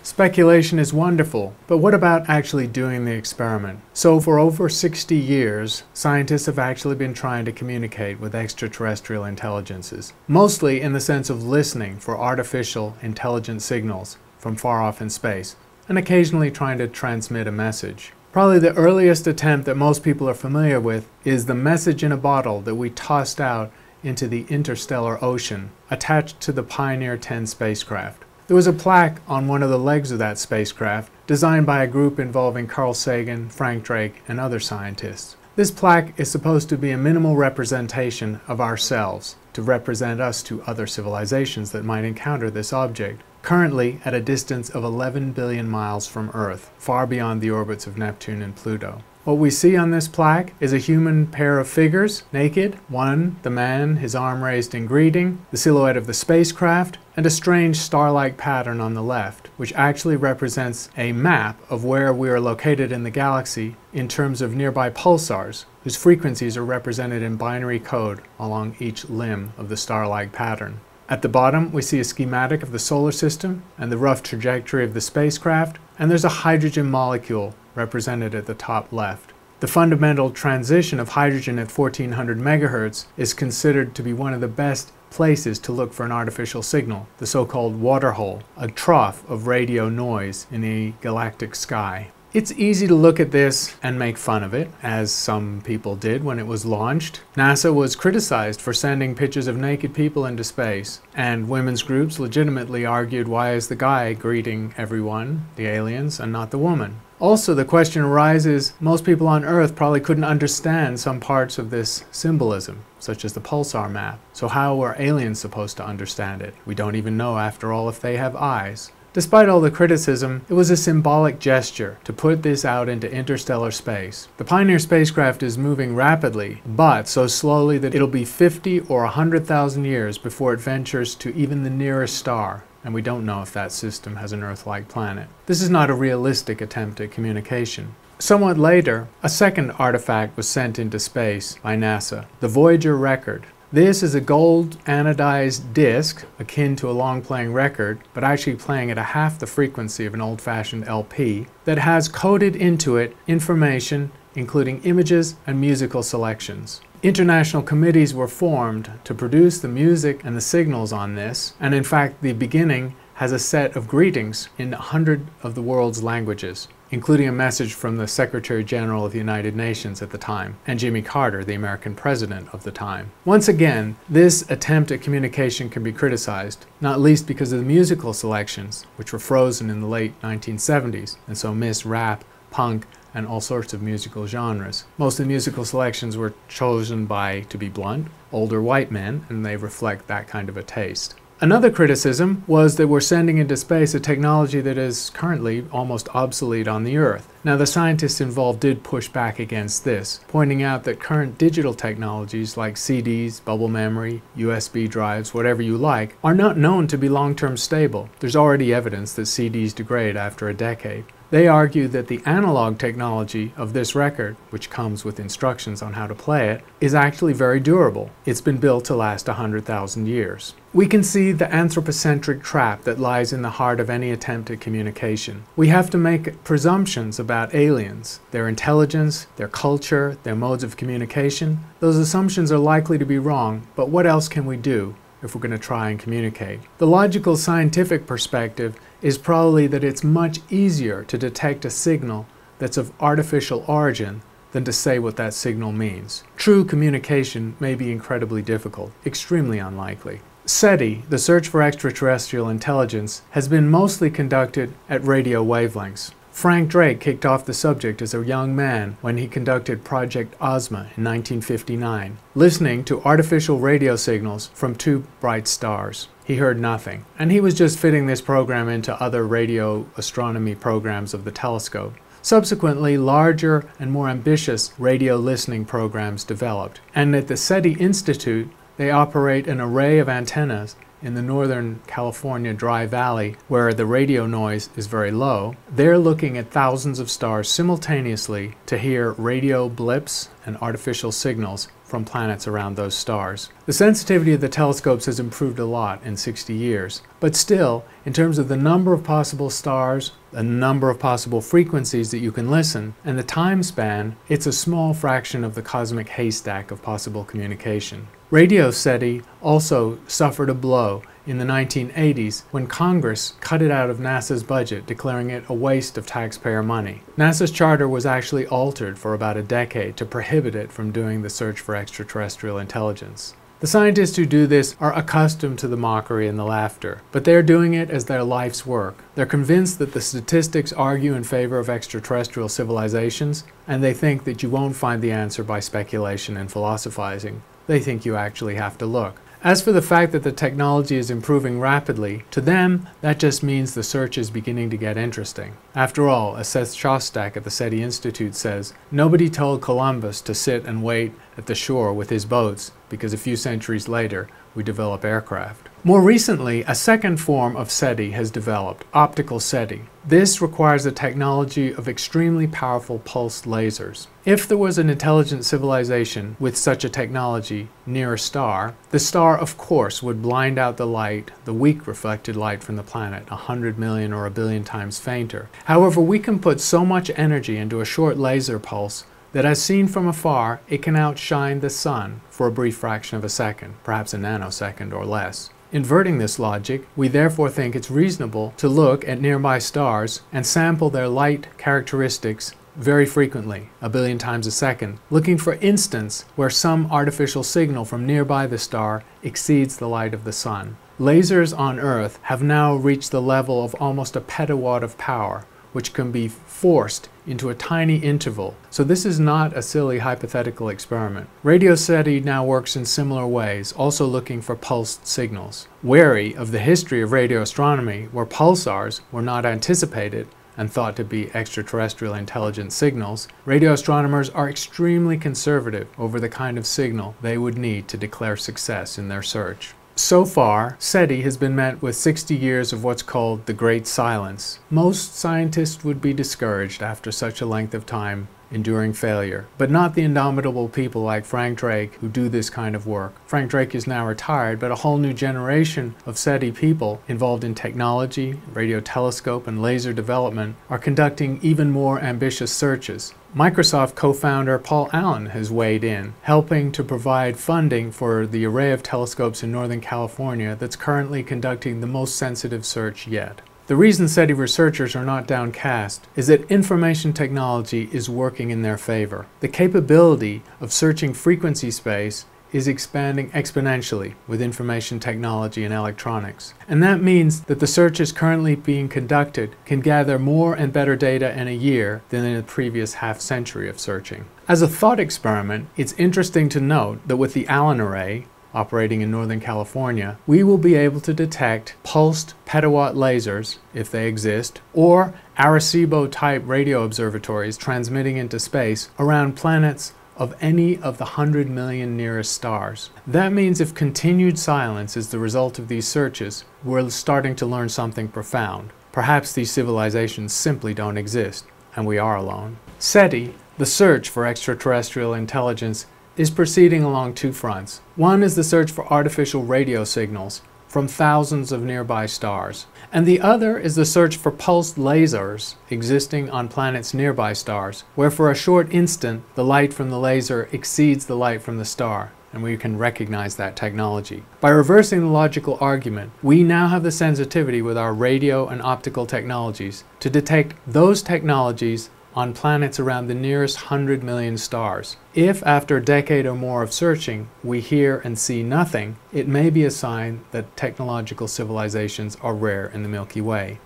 Speculation is wonderful, but what about actually doing the experiment? So for over 60 years, scientists have actually been trying to communicate with extraterrestrial intelligences, mostly in the sense of listening for artificial intelligent signals from far off in space, and occasionally trying to transmit a message. Probably the earliest attempt that most people are familiar with is the message in a bottle that we tossed out into the interstellar ocean, attached to the Pioneer 10 spacecraft. There was a plaque on one of the legs of that spacecraft, designed by a group involving Carl Sagan, Frank Drake, and other scientists. This plaque is supposed to be a minimal representation of ourselves, to represent us to other civilizations that might encounter this object, currently at a distance of 11 billion miles from Earth, far beyond the orbits of Neptune and Pluto. What we see on this plaque is a human pair of figures, naked, one, the man, his arm raised in greeting, the silhouette of the spacecraft, and a strange star-like pattern on the left, which actually represents a map of where we are located in the galaxy in terms of nearby pulsars, whose frequencies are represented in binary code along each limb of the star-like pattern. At the bottom, we see a schematic of the solar system and the rough trajectory of the spacecraft, and there's a hydrogen molecule represented at the top left. The fundamental transition of hydrogen at 1400 megahertz is considered to be one of the best places to look for an artificial signal, the so-called water hole, a trough of radio noise in the galactic sky. It's easy to look at this and make fun of it, as some people did when it was launched. NASA was criticized for sending pictures of naked people into space, and women's groups legitimately argued, why is the guy greeting everyone, the aliens, and not the woman? Also, the question arises, most people on Earth probably couldn't understand some parts of this symbolism, such as the pulsar map. So how were aliens supposed to understand it? We don't even know, after all, if they have eyes. Despite all the criticism, it was a symbolic gesture to put this out into interstellar space. The Pioneer spacecraft is moving rapidly, but so slowly that it'll be 50 or 100,000 years before it ventures to even the nearest star, and we don't know if that system has an Earth-like planet. This is not a realistic attempt at communication. Somewhat later, a second artifact was sent into space by NASA, the Voyager Record. This is a gold anodized disc, akin to a long-playing record, but actually playing at a half the frequency of an old-fashioned LP, that has coded into it information, including images and musical selections. International committees were formed to produce the music and the signals on this, and in fact the beginning has a set of greetings in 100 of the world's languages, including a message from the Secretary General of the United Nations at the time, and Jimmy Carter, the American president of the time. Once again, this attempt at communication can be criticized, not least because of the musical selections, which were frozen in the late 1970s, and so miss rap, punk, and all sorts of musical genres. Most of the musical selections were chosen by, to be blunt, older white men, and they reflect that kind of a taste. Another criticism was that we're sending into space a technology that is currently almost obsolete on the Earth. Now, the scientists involved did push back against this, pointing out that current digital technologies like CDs, bubble memory, USB drives, whatever you like, are not known to be long-term stable. There's already evidence that CDs degrade after a decade. They argue that the analog technology of this record, which comes with instructions on how to play it, is actually very durable. It's been built to last 100,000 years. We can see the anthropocentric trap that lies in the heart of any attempt at communication. We have to make presumptions about aliens, their intelligence, their culture, their modes of communication. Those assumptions are likely to be wrong, but what else can we do if we're going to try and communicate? The logical scientific perspective is probably that it's much easier to detect a signal that's of artificial origin than to say what that signal means. True communication may be incredibly difficult, extremely unlikely. SETI, the search for extraterrestrial intelligence, has been mostly conducted at radio wavelengths. Frank Drake kicked off the subject as a young man when he conducted Project Ozma in 1959, listening to artificial radio signals from two bright stars. He heard nothing, and he was just fitting this program into other radio astronomy programs of the telescope. Subsequently, larger and more ambitious radio listening programs developed, and at the SETI Institute, they operate an array of antennas in the Northern California Dry Valley, where the radio noise is very low. They're looking at thousands of stars simultaneously to hear radio blips and artificial signals from planets around those stars. The sensitivity of the telescopes has improved a lot in 60 years, but still, in terms of the number of possible stars, the number of possible frequencies that you can listen, and the time span, it's a small fraction of the cosmic haystack of possible communication. Radio SETI also suffered a blow in the 1980s when Congress cut it out of NASA's budget, declaring it a waste of taxpayer money. NASA's charter was actually altered for about a decade to prohibit it from doing the search for extraterrestrial intelligence. The scientists who do this are accustomed to the mockery and the laughter, but they're doing it as their life's work. They're convinced that the statistics argue in favor of extraterrestrial civilizations, and they think that you won't find the answer by speculation and philosophizing. They think you actually have to look. As for the fact that the technology is improving rapidly, to them, that just means the search is beginning to get interesting. After all, as Seth Shostak at the SETI Institute says, nobody told Columbus to sit and wait at the shore with his boats, because a few centuries later, we develop aircraft. More recently, a second form of SETI has developed, Optical Seti. This requires the technology of extremely powerful pulsed lasers. If there was an intelligent civilization with such a technology near a star, the star of course would blind out the light, the weak reflected light from the planet, 100 million or a billion times fainter. However, we can put so much energy into a short laser pulse that as seen from afar, it can outshine the sun for a brief fraction of a second, perhaps a nanosecond or less. Inverting this logic, we therefore think it's reasonable to look at nearby stars and sample their light characteristics very frequently, a billion times a second, looking for instants where some artificial signal from nearby the star exceeds the light of the sun. Lasers on Earth have now reached the level of almost a petawatt of power, which can be forced into a tiny interval. So this is not a silly hypothetical experiment. Radio SETI now works in similar ways, also looking for pulsed signals. Wary of the history of radio astronomy, where pulsars were not anticipated and thought to be extraterrestrial intelligent signals, radio astronomers are extremely conservative over the kind of signal they would need to declare success in their search. So far, SETI has been met with 60 years of what's called the Great Silence. Most scientists would be discouraged after such a length of time enduring failure, but not the indomitable people like Frank Drake who do this kind of work. Frank Drake is now retired, but a whole new generation of SETI people involved in technology, radio telescope, and laser development are conducting even more ambitious searches. Microsoft co-founder Paul Allen has weighed in, helping to provide funding for the array of telescopes in Northern California that's currently conducting the most sensitive search yet. The reason SETI researchers are not downcast is that information technology is working in their favor. The capability of searching frequency space is expanding exponentially with information technology and electronics. And that means that the searches currently being conducted can gather more and better data in a year than in the previous half-century of searching. As a thought experiment, it's interesting to note that with the Allen array, operating in Northern California, we will be able to detect pulsed petawatt lasers, if they exist, or Arecibo-type radio observatories transmitting into space around planets of any of the 100 million nearest stars. That means if continued silence is the result of these searches, we're starting to learn something profound. Perhaps these civilizations simply don't exist, and we are alone. SETI, the search for extraterrestrial intelligence, is proceeding along two fronts. One is the search for artificial radio signals from thousands of nearby stars, and the other is the search for pulsed lasers existing on planets nearby stars, where for a short instant the light from the laser exceeds the light from the star, and we can recognize that technology. By reversing the logical argument, we now have the sensitivity with our radio and optical technologies to detect those technologies on planets around the nearest 100 million stars. If after a decade or more of searching we hear and see nothing, it may be a sign that technological civilizations are rare in the Milky Way.